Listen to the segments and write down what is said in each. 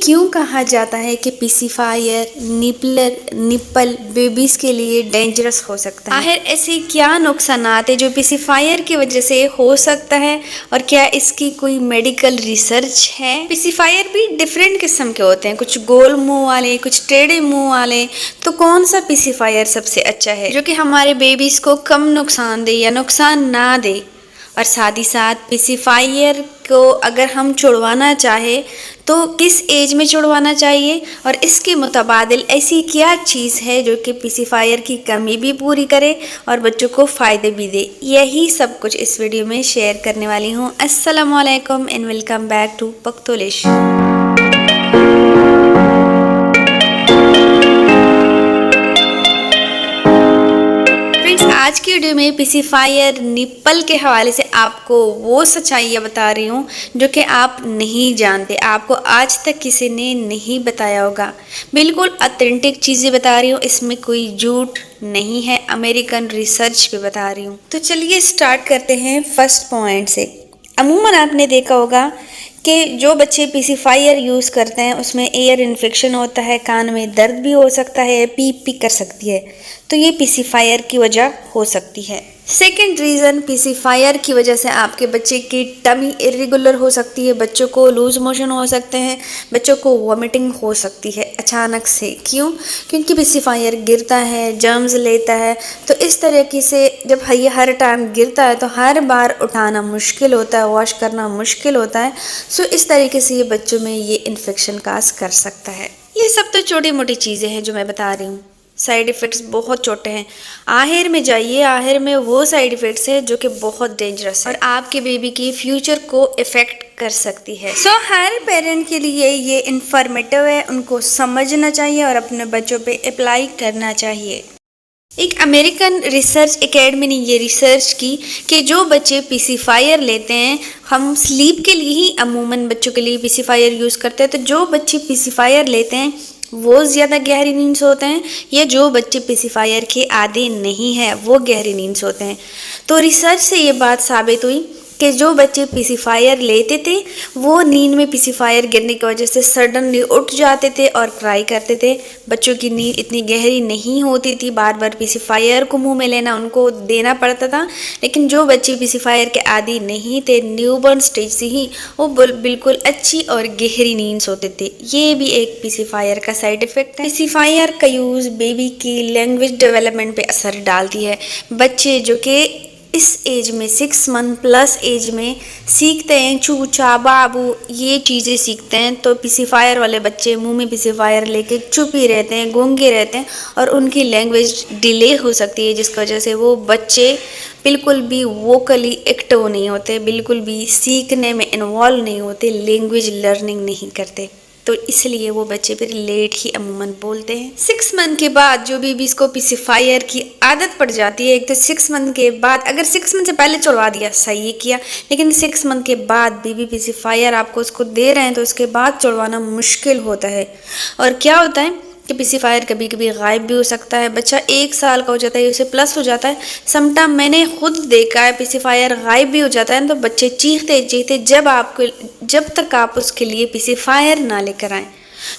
क्यों कहा जाता है कि पेसिफायर निप्पल बेबीज के लिए डेंजरस हो सकता है? आखिर ऐसे क्या नुकसानात है जो पेसिफायर की वजह से हो सकता है और क्या इसकी कोई मेडिकल रिसर्च है? पेसिफायर भी डिफरेंट किस्म के होते हैं, कुछ गोल मुंह वाले, कुछ टेढ़े मुंह वाले। तो कौन सा पेसिफायर सबसे अच्छा है जो कि हमारे बेबीज को कम नुकसान दे या नुकसान ना दे? और साथ ही साथ पेसिफायर को अगर हम छुड़वाना चाहे तो किस एज में छुड़वाना चाहिए, और इसके मुतबादिल ऐसी क्या चीज़ है जो कि पेसिफायर की कमी भी पूरी करे और बच्चों को फ़ायदे भी दे। यही सब कुछ इस वीडियो में शेयर करने वाली हूँ। अस्सलाम वालेकुम एंड वेलकम बैक टू पख्तोलिश। आज की वीडियो में पेसिफायर निप्पल के हवाले से आपको वो सच्चाइयाँ बता रही हूँ जो कि आप नहीं जानते, आपको आज तक किसी ने नहीं बताया होगा। बिल्कुल ऑथेंटिक चीज़ें बता रही हूँ, इसमें कोई झूठ नहीं है, अमेरिकन रिसर्च पे बता रही हूँ। तो चलिए स्टार्ट करते हैं फर्स्ट पॉइंट से। अमूमन आपने देखा होगा कि जो बच्चे पेसिफायर यूज़ करते हैं उसमें एयर इन्फेक्शन होता है, कान में दर्द भी हो सकता है, पीप भी कर सकती है। तो ये पेसिफायर की वजह हो सकती है। सेकेंड रीज़न, पेसिफायर की वजह से आपके बच्चे की टमी इरेगुलर हो सकती है, बच्चों को लूज मोशन हो सकते हैं, बच्चों को वॉमिटिंग हो सकती है अचानक से। क्यों? क्योंकि पेसिफायर गिरता है, जर्म्स लेता है। तो इस तरीके से जब ये हर टाइम गिरता है तो हर बार उठाना मुश्किल होता है, वॉश करना मुश्किल होता है। सो इस तरीके से ये बच्चों में ये इन्फेक्शन काज कर सकता है। ये सब तो छोटी मोटी चीज़ें हैं जो मैं बता रही हूँ। साइड इफ़ेक्ट्स बहुत छोटे हैं, आखिर में जाइए, आखिर में वो साइड इफ़ेक्ट्स है जो कि बहुत डेंजरस है और आपके बेबी की फ्यूचर को इफ़ेक्ट कर सकती है। सो हर पेरेंट के लिए ये इन्फॉर्मेटिव है, उनको समझना चाहिए और अपने बच्चों पे अप्लाई करना चाहिए। एक अमेरिकन रिसर्च एकेडमी ने ये रिसर्च की कि जो बच्चे पेसिफायर लेते हैं, हम स्लीप के लिए ही अमूमन बच्चों के लिए पेसिफायर यूज़ करते हैं, तो जो बच्चे पेसिफायर लेते हैं वो ज़्यादा गहरी नींद सोते हैं, या जो बच्चे पेसिफायर के आदी नहीं है वो गहरी नींद सोते हैं। तो रिसर्च से ये बात साबित हुई कि जो बच्चे पेसिफायर लेते थे वो नींद में पेसिफायर गिरने की वजह से सडनली उठ जाते थे और क्राई करते थे। बच्चों की नींद इतनी गहरी नहीं होती थी, बार बार पेसिफायर को मुंह में लेना उनको देना पड़ता था। लेकिन जो बच्चे पेसिफायर के आदी नहीं थे, न्यूबॉर्न स्टेज से ही, वो बिल्कुल अच्छी और गहरी नींद सोते थे। ये भी एक पेसिफायर का साइड इफेक्ट है। पेसिफायर का यूज़ बेबी की लैंग्वेज डेवलपमेंट पे असर डालती है। बच्चे जो कि इस एज में 6 मंथ प्लस एज में सीखते हैं चूचा बाबू, ये चीज़ें सीखते हैं। तो पेसिफायर वाले बच्चे मुंह में पेसिफायर लेके चुप ही रहते हैं, गूंगे रहते हैं और उनकी लैंग्वेज डिले हो सकती है, जिसकी वजह से वो बच्चे बिल्कुल भी वोकली एक्टिव नहीं होते, बिल्कुल भी सीखने में इन्वॉल्व नहीं होते, लैंग्वेज लर्निंग नहीं करते। तो इसलिए वो बच्चे फिर लेट ही अमूमन बोलते हैं। 6 मंथ के बाद जो बेबीज़ को पेसिफायर की आदत पड़ जाती है, एक तो 6 मंथ के बाद, अगर 6 मंथ से पहले छुड़वा दिया सही किया, लेकिन 6 मंथ के बाद बेबी पेसिफायर आपको उसको दे रहे हैं तो उसके बाद छुड़वाना मुश्किल होता है। और क्या होता है कि पेसिफायर कभी कभी गायब भी हो सकता है। बच्चा 1 साल का हो जाता है, उसे प्लस हो जाता है, समटाइम मैंने खुद देखा है पेसिफायर गायब भी हो जाता है। तो बच्चे चीखते चीखते जब तक आप उसके लिए पेसिफायर ना लेकर आएँ।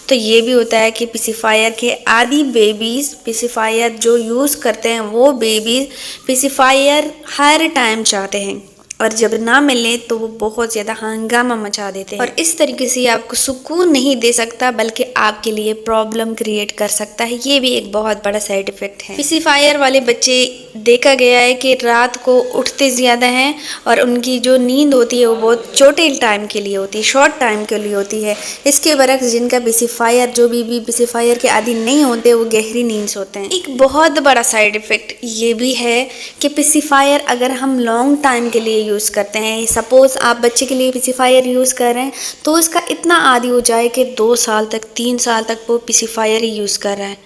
तो ये भी होता है कि पेसिफायर के आदी बेबीज़, पेसिफायर जो यूज़ करते हैं वो बेबीज़ पेसिफायर हर टाइम चाहते हैं और जब ना मिले तो वो बहुत ज़्यादा हंगामा मचा देते हैं और इस तरीके से आपको सुकून नहीं दे सकता बल्कि आपके लिए प्रॉब्लम क्रिएट कर सकता है। ये भी एक बहुत बड़ा साइड इफ़ेक्ट है। पेसिफायर वाले बच्चे देखा गया है कि रात को उठते ज़्यादा हैं और उनकी जो नींद होती है वो बहुत छोटे टाइम के लिए होती है, शॉर्ट टाइम के लिए होती है। इसके बरक्स जिनका पेसिफायर, जो भी पेसिफायर के आदी नहीं होते, वो गहरी नींद सोते हैं। एक बहुत बड़ा साइड इफ़ेक्ट ये भी है कि पेसिफायर अगर हम लॉन्ग टाइम के लिए यूज़ करते हैं, सपोज़ आप बच्चे के लिए पेसिफायर यूज़ कर रहे हैं तो उसका इतना आदी हो जाए कि 2 साल तक, 3 साल तक वो पेसिफायर ही यूज़ कर रहा है।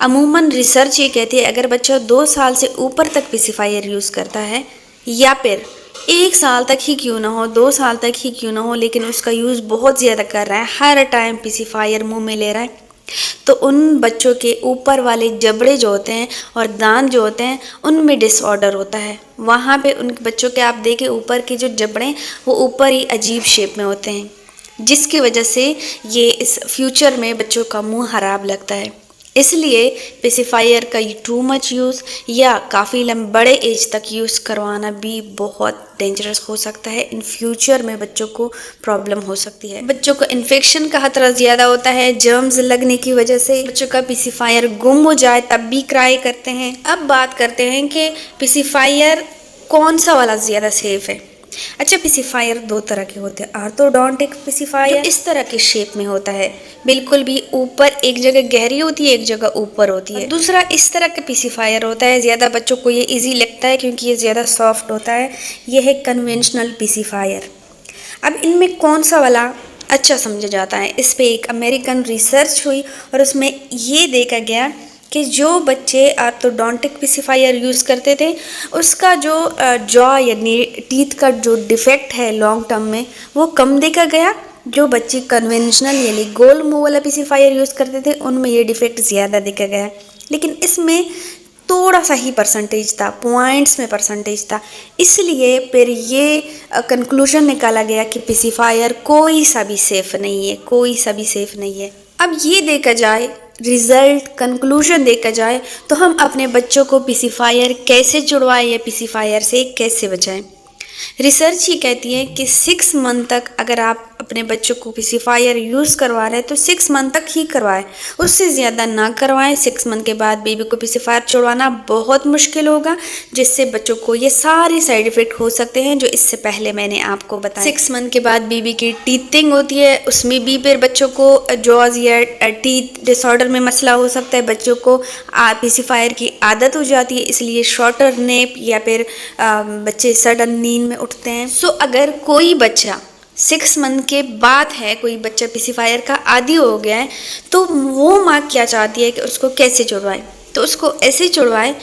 अमूमन रिसर्च ये कहती है अगर बच्चा 2 साल से ऊपर तक पेसिफायर यूज़ करता है, या फिर 1 साल तक ही क्यों ना हो, 2 साल तक ही क्यों ना हो, लेकिन उसका यूज़ बहुत ज़्यादा कर रहा है, हर टाइम पेसिफायर मुँह में ले रहा है, तो उन बच्चों के ऊपर वाले जबड़े जो होते हैं और दांत जो होते हैं उनमें डिसऑर्डर होता है। वहाँ पे उन बच्चों के आप देखें ऊपर के जो जबड़े वो ऊपर ही अजीब शेप में होते हैं। जिसकी वजह से ये इस फ्यूचर में बच्चों का मुंह खराब लगता है। इसलिए पेसिफायर का टू मच यूज़ या काफ़ी बड़े एज तक यूज़ करवाना भी बहुत डेंजरस हो सकता है। इन फ्यूचर में बच्चों को प्रॉब्लम हो सकती है। बच्चों को इन्फेक्शन का खतरा ज़्यादा होता है जर्म्स लगने की वजह से। बच्चों का पेसिफायर गुम हो जाए तब भी क्राई करते हैं। अब बात करते हैं कि पेसिफायर कौन सा वाला ज़्यादा सेफ है। अच्छा, पेसिफायर दो तरह के होते हैं। ऑर्थोडोंटिक पेसिफायर इस तरह के शेप में होता है, बिल्कुल भी ऊपर एक जगह गहरी होती है, एक जगह ऊपर होती है। दूसरा इस तरह का पेसिफायर होता है, ज़्यादा बच्चों को ये इजी लगता है क्योंकि ये ज़्यादा सॉफ्ट होता है। ये है कन्वेंशनल पेसिफायर। अब इनमें कौन सा वाला अच्छा समझा जाता है, इस पे एक अमेरिकन रिसर्च हुई और उसमें ये देखा गया कि जो बच्चे ऑर्थोडोंटिक पेसिफायर यूज़ करते थे उसका जो जॉ यानी टीथ का जो डिफेक्ट है लॉन्ग टर्म में वो कम देखा गया। जो बच्चे कन्वेंशनल यानी गोल मुंह वाला पेसिफायर यूज़ करते थे उनमें ये डिफेक्ट ज़्यादा देखा गया। लेकिन इसमें थोड़ा सा ही परसेंटेज था, पॉइंट्स में परसेंटेज था। इसलिए फिर ये कंक्लूजन निकाला गया कि पेसिफायर कोई सा भी सेफ़ नहीं है, कोई सा भी सेफ़ नहीं है। अब ये देखा जाए, रिजल्ट कंक्लूजन देखा जाए तो हम अपने बच्चों को पेसिफायर कैसे जुड़वाएं या पेसिफायर से कैसे बचाएं। रिसर्च ये कहती है कि 6 मंथ तक अगर आप अपने बच्चों को पेसिफायर यूज़ करवा रहे हैं तो 6 मंथ तक ही करवाएं, उससे ज़्यादा ना करवाएं। 6 मंथ के बाद बेबी को पेसिफायर छुड़वाना बहुत मुश्किल होगा, जिससे बच्चों को ये सारे साइड इफ़ेक्ट हो सकते हैं जो इससे पहले मैंने आपको बताया। 6 मंथ के बाद बेबी की टीथिंग होती है, उसमें भी फिर बच्चों को जॉज या टीथ डिसऑर्डर में मसला हो सकता है। बच्चों को पेसिफायर की आदत हो जाती है, इसलिए शॉर्टर नेप या फिर बच्चे सडन नींद में उठते हैं। सो अगर कोई बच्चा 6 मंथ के बाद है, कोई बच्चा पेसिफायर का आदी हो गया है, तो वो माँ क्या चाहती है कि उसको कैसे छुड़वाए। तो उसको ऐसे छुड़वाए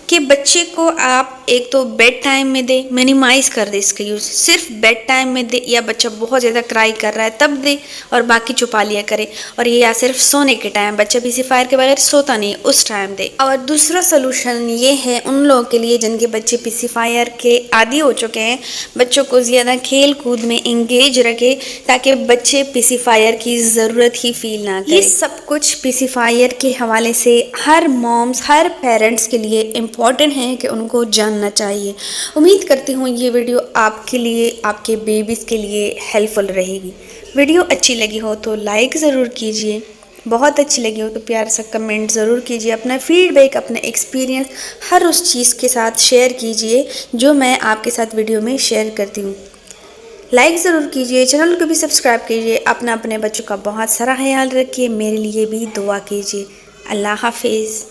कि बच्चे को आप एक तो बेड टाइम में दे, मिनिमाइज़ कर दे इसका यूज़, सिर्फ बेड टाइम में दे, या बच्चा बहुत ज़्यादा क्राई कर रहा है तब दे और बाकी छुपा लिया करे। और ये या सिर्फ सोने के टाइम, बच्चा पेसिफायर के बगैर सोता नहीं, उस टाइम दे। और दूसरा सोल्यूशन ये है उन लोगों के लिए जिनके बच्चे पेसिफायर के आदी हो चुके हैं, बच्चों को ज़्यादा खेल कूद में इंगेज रखे ताकि बच्चे पेसिफायर की ज़रूरत ही फील ना करें। ये सब कुछ पेसिफायर के हवाले से हर मॉम्स, हर पेरेंट्स के लिए इम्पॉर्टेंट है कि उनको जानना चाहिए। उम्मीद करती हूँ ये वीडियो आपके लिए, आपके बेबीज़ के लिए हेल्पफुल रहेगी। वीडियो अच्छी लगी हो तो लाइक ज़रूर कीजिए, बहुत अच्छी लगी हो तो प्यार सा कमेंट ज़रूर कीजिए। अपना फीडबैक, अपना एक्सपीरियंस हर उस चीज़ के साथ शेयर कीजिए जो मैं आपके साथ वीडियो में शेयर करती हूँ। लाइक ज़रूर कीजिए, चैनल को भी सब्सक्राइब कीजिए। अपने बच्चों का बहुत सारा ख्याल रखिए, मेरे लिए भी दुआ कीजिए। अल्लाह हाफिज़।